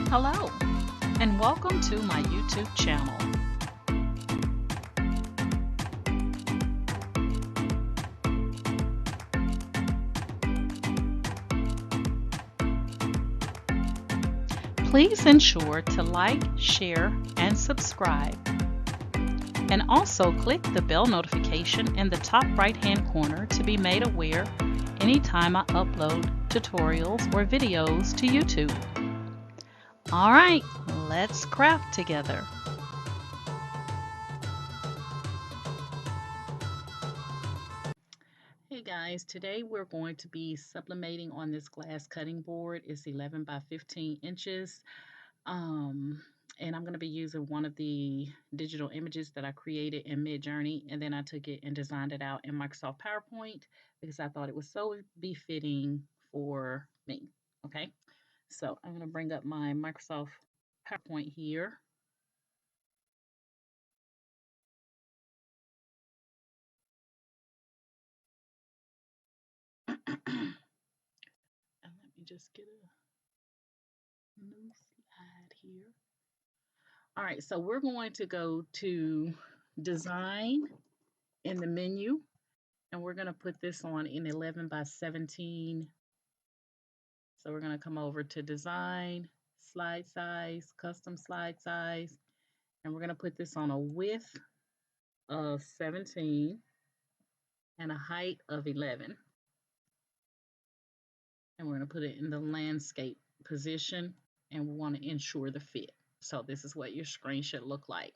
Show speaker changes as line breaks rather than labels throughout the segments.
Hello, and welcome to my YouTube channel. Please ensure to like, share, and subscribe. And also click the bell notification in the top right-hand corner to be made aware anytime I upload tutorials or videos to YouTube. All right, let's craft together. Hey guys, today we're going to be sublimating on this glass cutting board. It's 11 by 15 inches. And I'm going to be using one of the digital images that I created in Midjourney, and then I took it and designed it out in Microsoft PowerPoint because I thought it was so befitting for me. Okay, so I'm going to bring up my Microsoft PowerPoint here. And let me just get a new slide here. All right, so we're going to go to design in the menu, and we're going to put this on in 11 by 17. So we're going to come over to design, slide size, custom slide size, and we're going to put this on a width of 17 and a height of 11. And we're going to put it in the landscape position, and we want to ensure the fit. So this is what your screen should look like.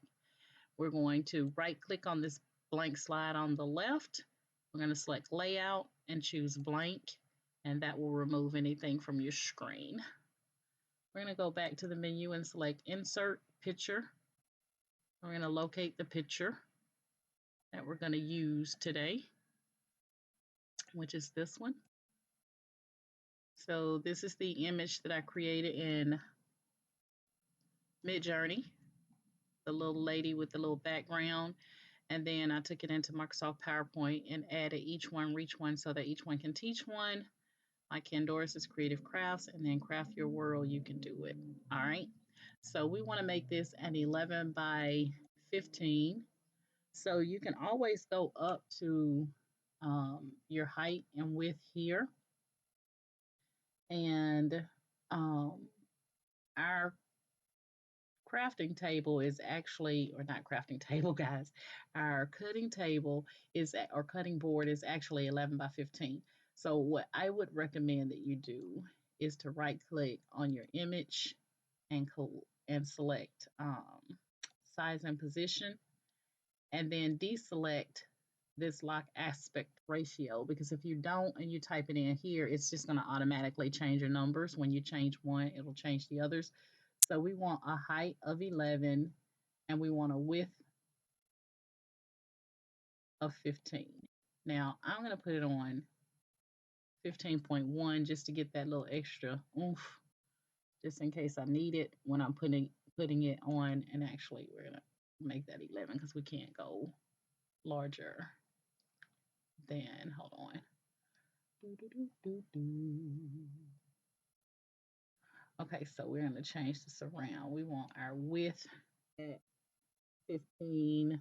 We're going to right click on this blank slide on the left. We're going to select layout and choose blank, and that will remove anything from your screen. We're going to go back to the menu and select insert picture. We're going to locate the picture that we're going to use today, which is this one. So this is the image that I created in Midjourney, the little lady with the little background. And then I took it into Microsoft PowerPoint and added each one, reach one, so that each one can teach one. Like Candoris's Creative Crafts, and then Craft Your World, you can do it. All right. So we want to make this an 11 by 15. So you can always go up to your height and width here. And our crafting table is actually, or not crafting table, guys, our cutting table is, or cutting board is actually 11 by 15. So what I would recommend that you do is to right click on your image and select size and position, and then deselect this lock aspect ratio, because if you don't and you type it in here, it's just going to automatically change your numbers. When you change one, it'll change the others. So we want a height of 11 and we want a width of 15. Now I'm going to put it on 15.1 just to get that little extra oomph, just in case I need it when I'm putting it on. And actually we're going to make that 11 because we can't go larger than, hold on. Okay, so we're going to change this around. We want our width at 15.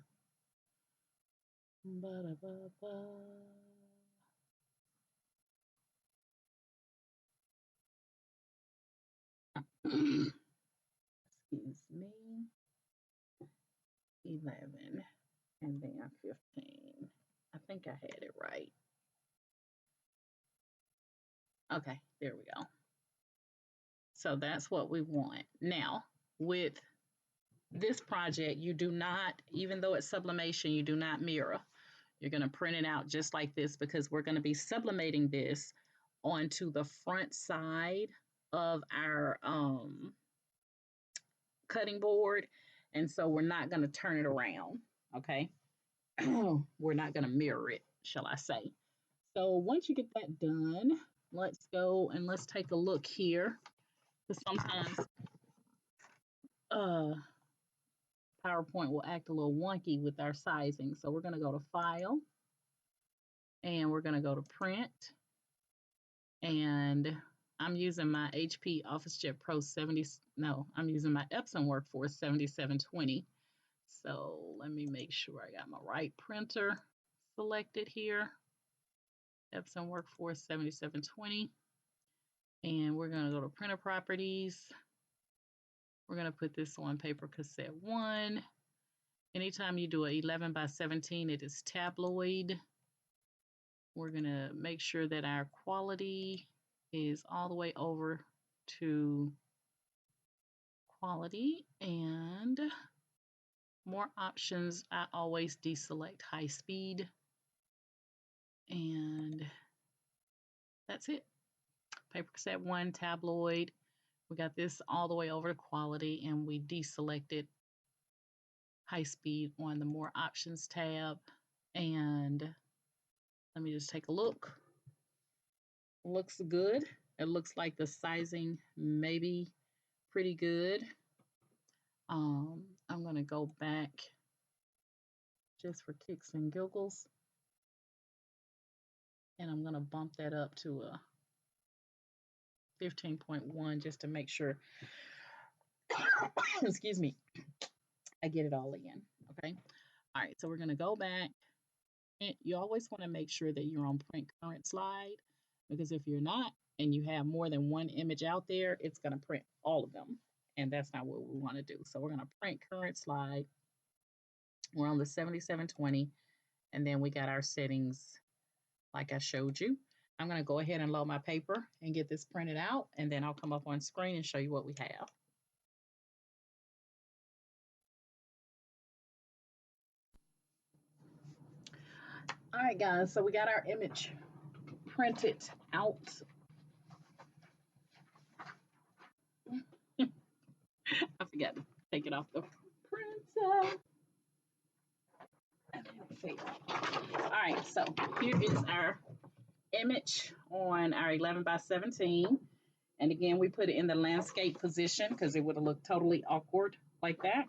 Excuse me. 11 and then 15. I think I had it right. Okay, there we go. So that's what we want. Now, with this project, you do not, even though it's sublimation, you do not mirror. You're going to print it out just like this, because we're going to be sublimating this onto the front side of our cutting board. And so we're not going to turn it around, okay? We're not going to mirror it, shall I say. So once you get that done, let's go and let's take a look here. Because sometimes PowerPoint will act a little wonky with our sizing. So we're going to go to File, and we're going to go to Print, and I'm using my HP OfficeJet Pro 70, no, I'm using my Epson Workforce 7720. So let me make sure I got my right printer selected here. Epson Workforce 7720. And we're going to go to printer properties. We're going to put this on paper cassette 1. Anytime you do an 11 by 17, it is tabloid. We're going to make sure that our quality is all the way over to quality, and more options. I always deselect high speed, and that's it. Paper cassette 1, tabloid. We got this all the way over to quality, and we deselected high speed on the more options tab. And let me just take a look. Looks good. It looks like the sizing may be pretty good. I'm going to go back just for kicks and giggles, and I'm going to bump that up to a 15.1 just to make sure, excuse me, I get it all in. Okay. All right. So we're going to go back. And you always want to make sure that you're on print current slide, because if you're not and you have more than one image out there, it's going to print all of them. And that's not what we want to do. So we're going to print current slide. We're on the 7720. And then we got our settings like I showed you. I'm going to go ahead and load my paper and get this printed out. And then I'll come up on screen and show you what we have. All right, guys, so we got our image printed out. I forgot to take it off the printer. All right, so here is our image on our 11 by 17. And again, we put it in the landscape position because it would have looked totally awkward like that.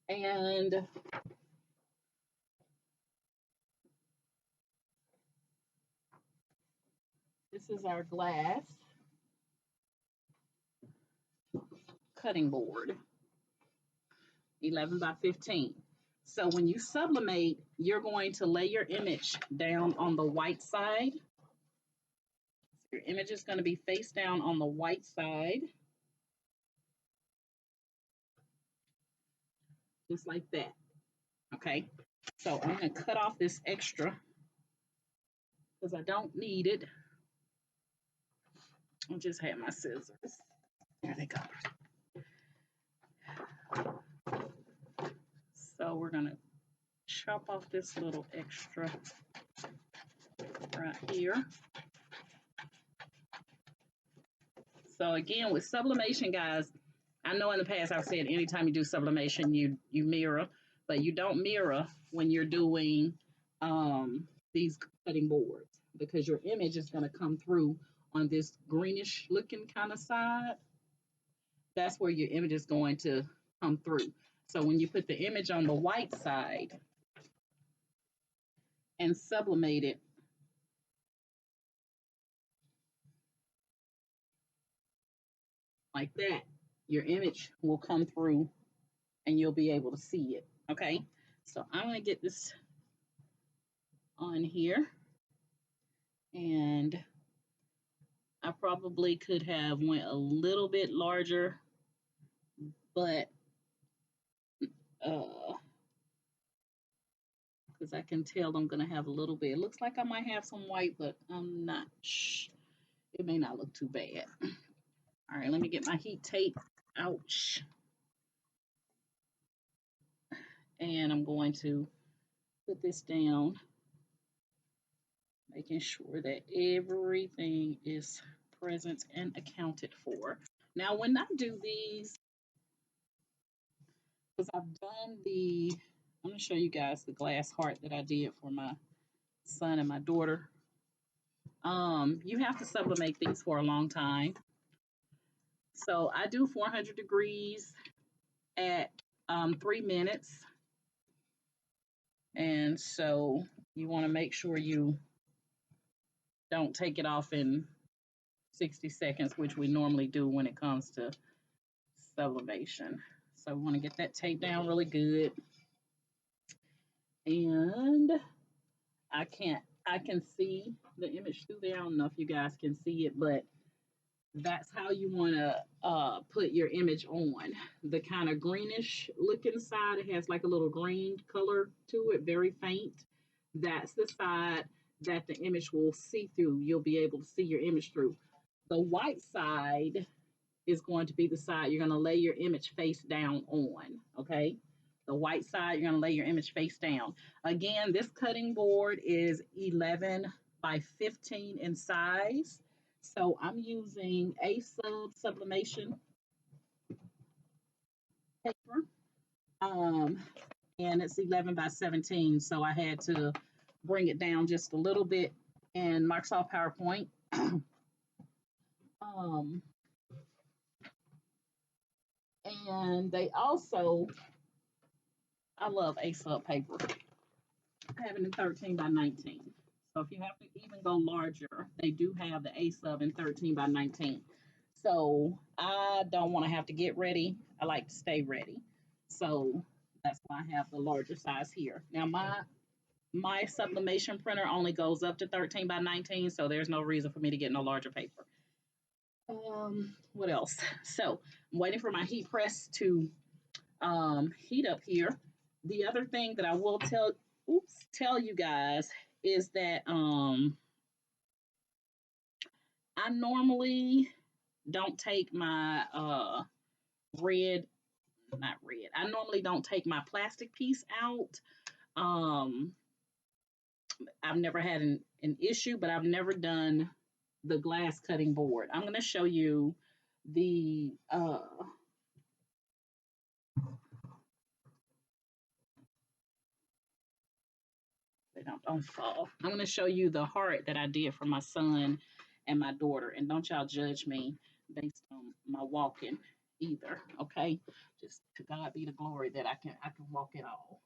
And this is our glass cutting board, 11 by 15. So when you sublimate, you're going to lay your image down on the white side. Your image is going to be face down on the white side, just like that. Okay, so I'm going to cut off this extra because I don't need it. I just had my scissors. There they go. So we're going to chop off this little extra right here. So again, with sublimation, guys, I know in the past I've said anytime you do sublimation, you mirror, but you don't mirror when you're doing these cutting boards, because your image is going to come through on this greenish looking kind of side. That's where your image is going to come through. So when you put the image on the white side and sublimate it, like that, your image will come through and you'll be able to see it. Okay, so I'm going to get this on here, and I probably could have went a little bit larger, but because I can tell I'm going to have a little bit. It looks like I might have some white, but I'm not. It may not look too bad. All right, let me get my heat tape. Ouch. And I'm going to put this down, making sure that everything is present and accounted for. Now, when I do these, because I've done I'm going to show you guys the glass heart that I did for my son and my daughter. You have to sublimate these for a long time. So I do 400 degrees at 3 minutes. And so you want to make sure you don't take it off and 60 seconds, which we normally do when it comes to sublimation. So we want to get that tape down really good. And I can see the image through there. I don't know if you guys can see it, but that's how you want to put your image on. The kind of greenish looking side, it has like a little green color to it, very faint. That's the side that the image will see through. You'll be able to see your image through. The white side is going to be the side you're going to lay your image face down on, okay? The white side, you're going to lay your image face down. Again, this cutting board is 11 by 15 in size. So I'm using a sublimation paper, and it's 11 by 17. So I had to bring it down just a little bit in Microsoft PowerPoint. And they also, I love a sub paper. I have it in 13 by 19. So if you have to even go larger, they do have the A sub in 13 by 19. So I don't want to have to get ready. I like to stay ready. So that's why I have the larger size here. Now my sublimation printer only goes up to 13 by 19, so there's no reason for me to get no larger paper. What else? So I'm waiting for my heat press to heat up here. The other thing that I will tell you guys is that I normally don't take my I normally don't take my plastic piece out. I've never had an issue, but I've never done the glass cutting board. I'm going to show you the they don't fall. I'm going to show you the heart that I did for my son and my daughter. And don't y'all judge me based on my walking either. Okay, just to God be the glory that I can walk it all.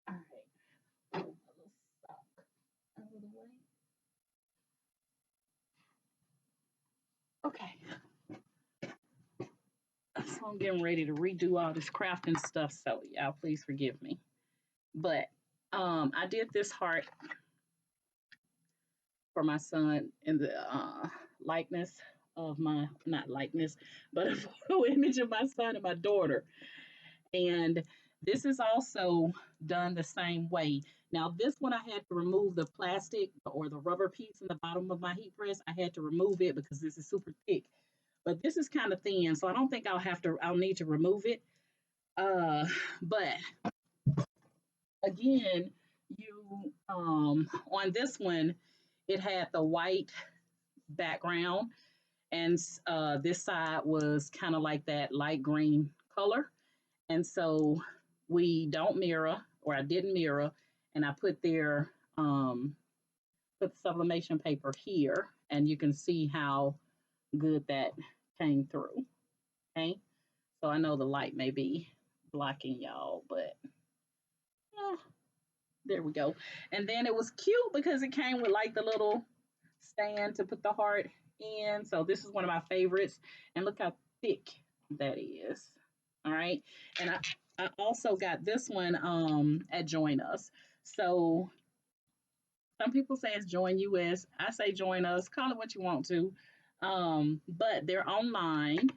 All right, a little sock out of the way. Okay, so I'm getting ready to redo all this crafting stuff, so y'all please forgive me. But I did this heart for my son in the likeness of my, not likeness, but a photo image of my son and my daughter. And this is also done the same way. Now, this one I had to remove the plastic or the rubber piece in the bottom of my heat press. I had to remove it because this is super thick. But this is kind of thin, so I don't think I'll need to remove it. But again, you on this one, it had the white background, and this side was kind of like that light green color. And so we don't mirror, or I didn't mirror, and I put put sublimation paper here, and you can see how good that came through. Okay, so I know the light may be blocking y'all, but there we go. And then it was cute because it came with like the little stand to put the heart in. So this is one of my favorites. And look how thick that is. All right. And I also got this one at Join Us. So some people say it's Join US. I say Join Us. Call it what you want to. But they're online,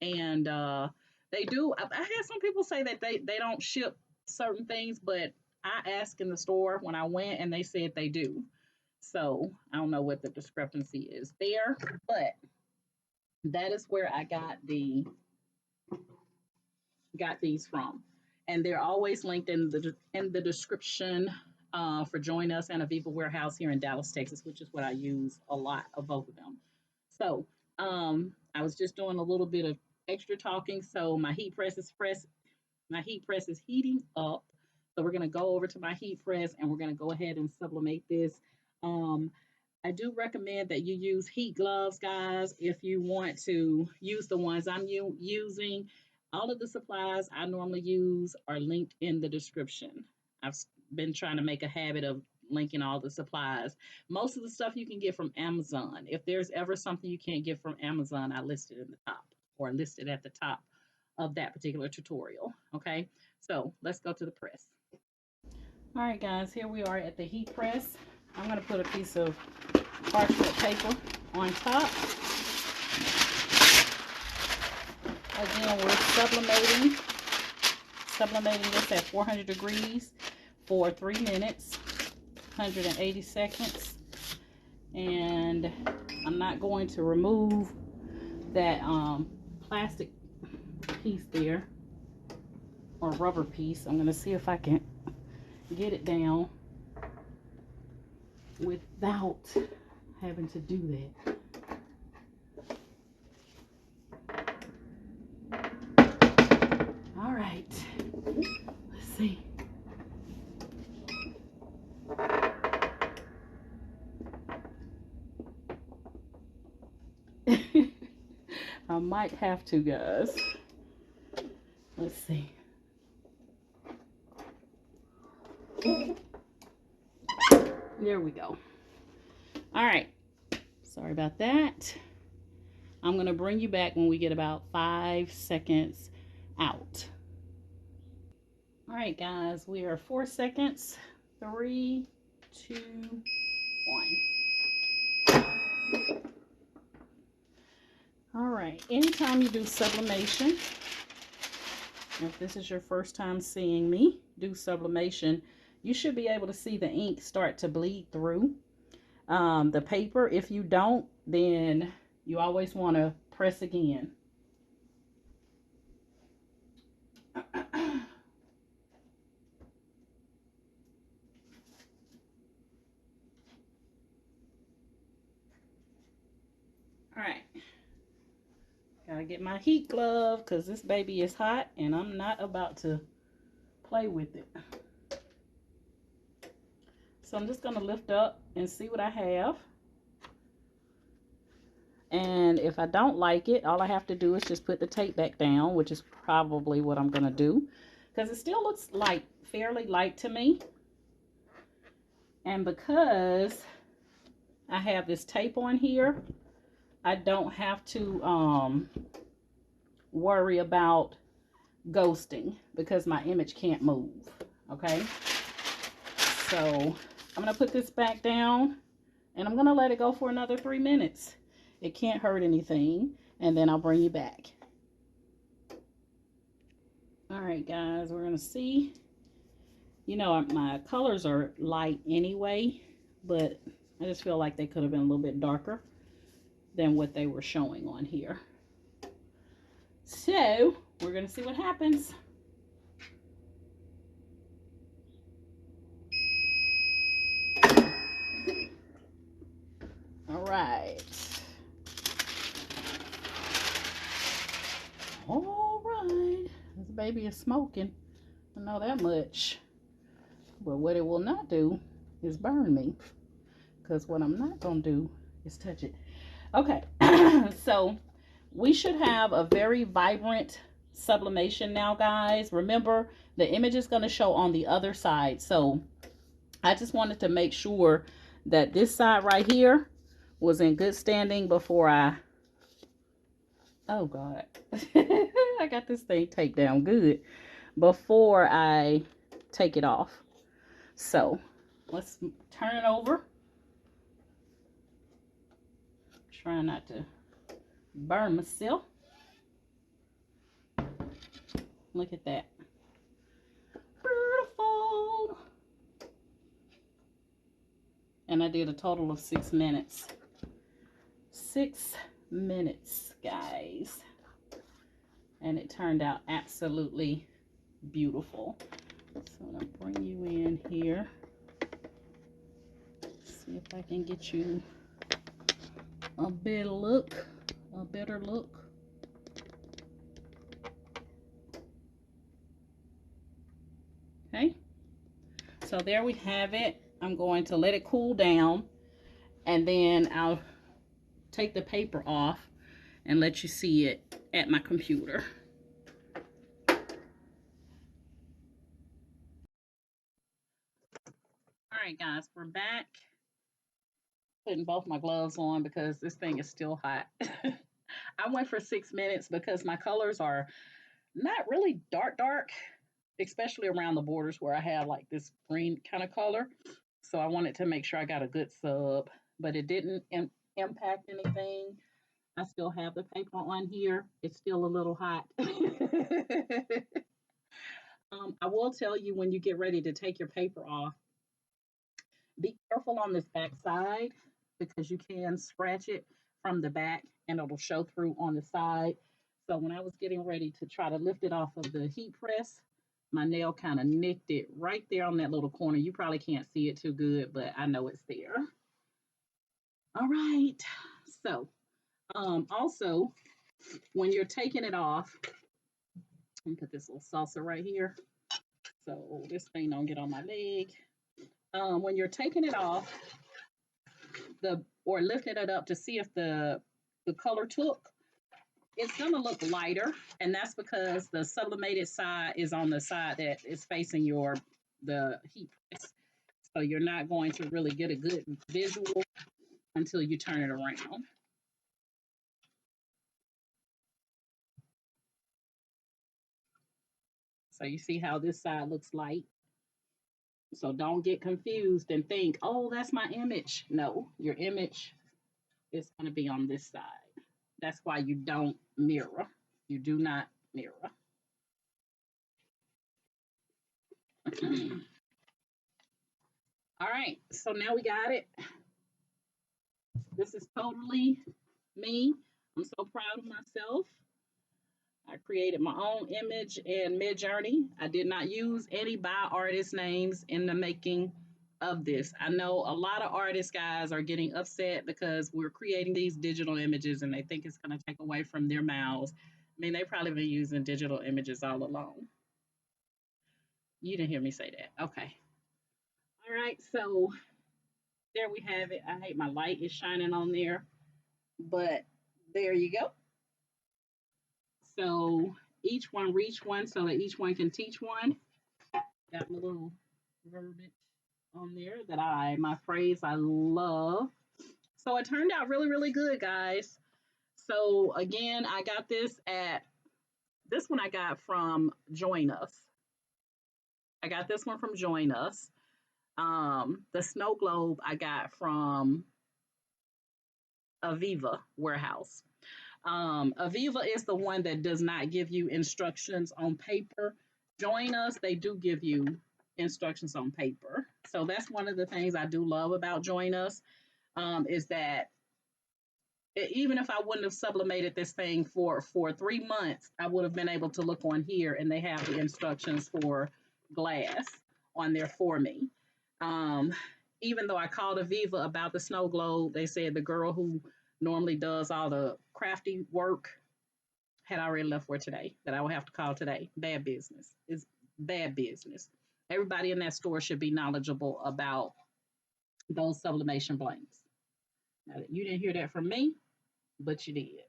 and they do. I had some people say that they don't ship certain things, but I asked in the store when I went, and they said they do. So I don't know what the discrepancy is there, but that is where I got these from, and they're always linked in the description for Join Us and Aviva Warehouse here in Dallas, Texas, which is what I use a lot of both of them. So I was just doing a little bit of extra talking. So my heat press is heating up. So we're gonna go over to my heat press and we're gonna go ahead and sublimate this. I do recommend that you use heat gloves, guys, if you want to use the ones I'm using. All of the supplies I normally use are linked in the description. I've been trying to make a habit of linking all the supplies. Most of the stuff you can get from Amazon. If there's ever something you can't get from Amazon, I list it in the top or listed at the top of that particular tutorial. Okay, so let's go to the press. All right, guys, here we are at the heat press. I'm going to put a piece of parchment paper on top. Again, we're sublimating this at 400 degrees for 3 minutes, 180 seconds. And I'm not going to remove that plastic piece there, or rubber piece. I'm going to see if I can get it down without having to do that. All right, let's see. I might have to, guys. Let's see. There we go. All right, sorry about that. I'm going to bring you back when we get about 5 seconds out. All right, guys, we are 4 seconds. 3, 2, 1. All right, anytime you do sublimation, if this is your first time seeing me do sublimation, you should be able to see the ink start to bleed through the paper. If you don't, then you always want to press again. All right, gotta get my heat glove because this baby is hot and I'm not about to play with it. So I'm just gonna lift up and see what I have. And if I don't like it, all I have to do is just put the tape back down, which is probably what I'm gonna do, because it still looks like fairly light to me. And because I have this tape on here, I don't have to worry about ghosting because my image can't move. Okay, so I'm gonna put this back down and I'm gonna let it go for another 3 minutes. It can't hurt anything, and then I'll bring you back. All right, guys, we're gonna see. You know, my colors are light anyway, but I just feel like they could have been a little bit darker than what they were showing on here. So we're gonna see what happens. All right. All right. This baby is smoking. I know that much. But what it will not do is burn me, because what I'm not gonna do is touch it. Okay. So we should have a very vibrant sublimation now, guys. Remember, the image is going to show on the other side. So I just wanted to make sure that this side right here was in good standing before I... Oh, God. I got this thing taped down good before I take it off. So let's turn it over. Try not to burn myself. Look at that. Beautiful. And I did a total of 6 minutes. 6 minutes, guys. And it turned out absolutely beautiful. So I'm going to bring you in here. See if I can get you a better look. Okay. So there we have it. I'm going to let it cool down. and then I'll take the paper off and let you see it at my computer. All right, guys, we're back. Putting both my gloves on because this thing is still hot. I went for 6 minutes because my colors are not really dark, especially around the borders where I have like this green kind of color. So I wanted to make sure I got a good sub, but it didn't impact anything. I still have the paper on here. It's still a little hot. I will tell you when you get ready to take your paper off, be careful on this back side because you can scratch it from the back and it'll show through on the side. So when I was getting ready to try to lift it off of the heat press, my nail kind of nicked it right there on that little corner. You probably can't see it too good, but I know it's there. All right. So also, when you're taking it off, let me put this little salsa right here so this thing don't get on my leg. When you're taking it off, or lifting it up to see if the color took, it's gonna look lighter, and that's because the sublimated side is on the side that is facing the heat press. So you're not going to really get a good visual until you turn it around. So you see how this side looks light. So don't get confused and think, oh, that's my image. No, your image is going to be on this side. That's why you don't mirror. You do not mirror. All right, so now we got it. This is totally me. I'm so proud of myself. I created my own image in Midjourney. I did not use any by artist names in the making of this. I know a lot of artists, guys, are getting upset because we're creating these digital images and they think it's going to take away from their mouths. I mean, they've probably been using digital images all along. You didn't hear me say that. Okay. All right. So there we have it. I hate my light is shining on there, but there you go. So each one reach one so that each one can teach one. Got my little verbiage on there my phrase I love. So it turned out really, really good, guys. So again, I got this one I got from Join Us. I got this one from Join Us. The snow globe I got from Aviva Warehouse. Aviva is the one that does not give you instructions on paper. Join Us, they do give you instructions on paper. So that's one of the things I do love about Join Us, is that even if I wouldn't have sublimated this thing for 3 months, I would have been able to look on here and they have the instructions for glass on there for me. Even though I called Aviva about the snow globe, they said the girl who normally does all the crafty work had already left for today, that I would have to call today. Bad business. It's bad business. Everybody in that store should be knowledgeable about those sublimation blanks. Now, you didn't hear that from me, but you did.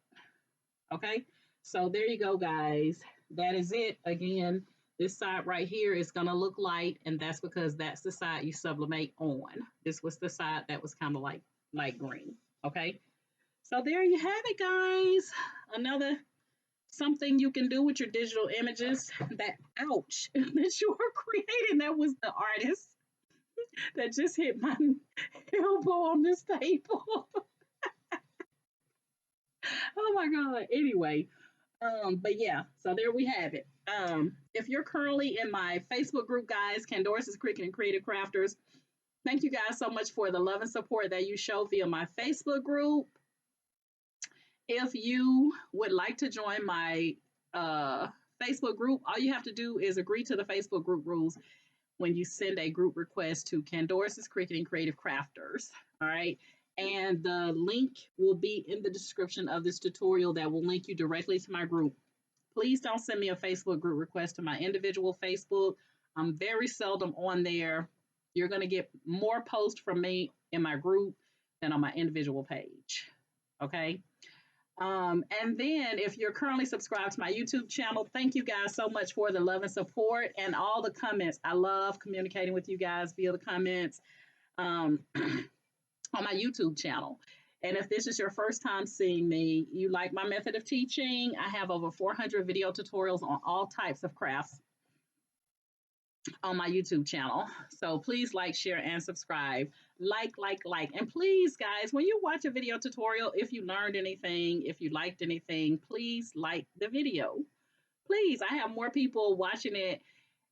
Okay. So there you go, guys. That is it. Again, this side right here is going to look light, and that's because that's the side you sublimate on. This was the side that was kind of like light green. Okay. So there you have it, guys. Another something you can do with your digital images that, ouch, that you were creating. That was the artist that just hit my elbow on this table. Oh my God. Anyway, but yeah, so there we have it. If you're currently in my Facebook group, guys, Candora's Cricut and Creative Crafters, thank you guys so much for the love and support that you show via my Facebook group. If you would like to join my Facebook group, all you have to do is agree to the Facebook group rules when you send a group request to Candora's Cricut and Creative Crafters. All right. And the link will be in the description of this tutorial that will link you directly to my group. Please don't send me a Facebook group request to my individual Facebook. I'm very seldom on there. You're going to get more posts from me in my group than on my individual page. Okay. And then if you're currently subscribed to my YouTube channel, thank you guys so much for the love and support and all the comments. I love communicating with you guys via the comments on my YouTube channel. And if this is your first time seeing me, you like my method of teaching, I have over 400 video tutorials on all types of crafts on my YouTube channel. So please like, share, and subscribe. Like. And please, guys, when you watch a video tutorial, if you learned anything, if you liked anything, please like the video. Please, I have more people watching it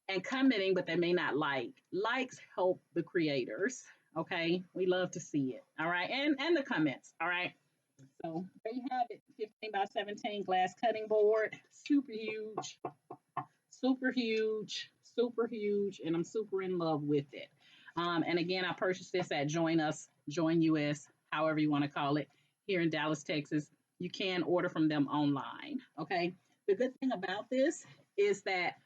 and commenting, but they may not like. Likes help the creators. Okay, we love to see it. All right, and the comments. All right. So there you have it, 15 by 17 glass cutting board, super huge, super huge, super huge, and I'm super in love with it. And again, I purchased this at Join Us, Join US, however you want to call it, here in Dallas, Texas. You can order from them online. Okay. The good thing about this is that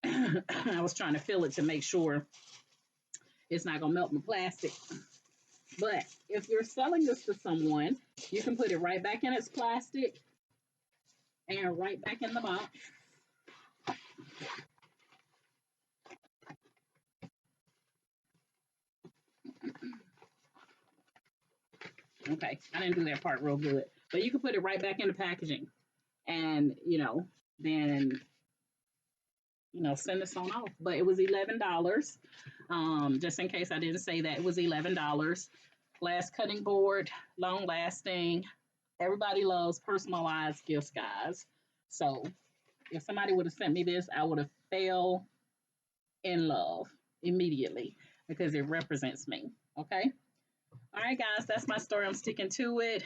I was trying to fill it to make sure it's not gonna melt my plastic. But if you're selling this to someone, you can put it right back in its plastic and right back in the box. Okay, I didn't do that part real good, but you can put it right back in the packaging, and then send this on off. But it was $11. Just in case I didn't say that, it was $11. Glass cutting board, long lasting. Everybody loves personalized gifts, guys. So if somebody would have sent me this, I would have fell in love immediately because it represents me. Okay. All right, guys, that's my story. I'm sticking to it.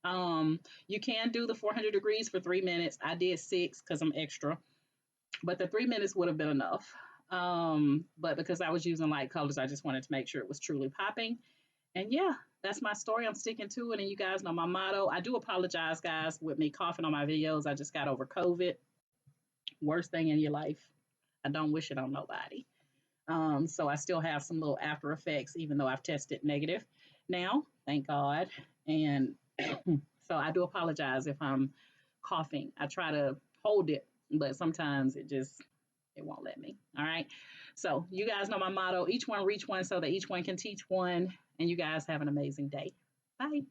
You can do the 400 degrees for 3 minutes. I did 6 because I'm extra, but the 3 minutes would have been enough. But because I was using light colors, I just wanted to make sure it was truly popping. And yeah, that's my story. I'm sticking to it. And you guys know my motto. I do apologize, guys, with me coughing on my videos. I just got over COVID. Worst thing in your life. I don't wish it on nobody. So I still have some little after effects, even though I've tested negative now, thank God. And so I do apologize if I'm coughing. I try to hold it, but sometimes it won't let me. All right. So you guys know my motto, each one reach one so that each one can teach one. And you guys have an amazing day. Bye.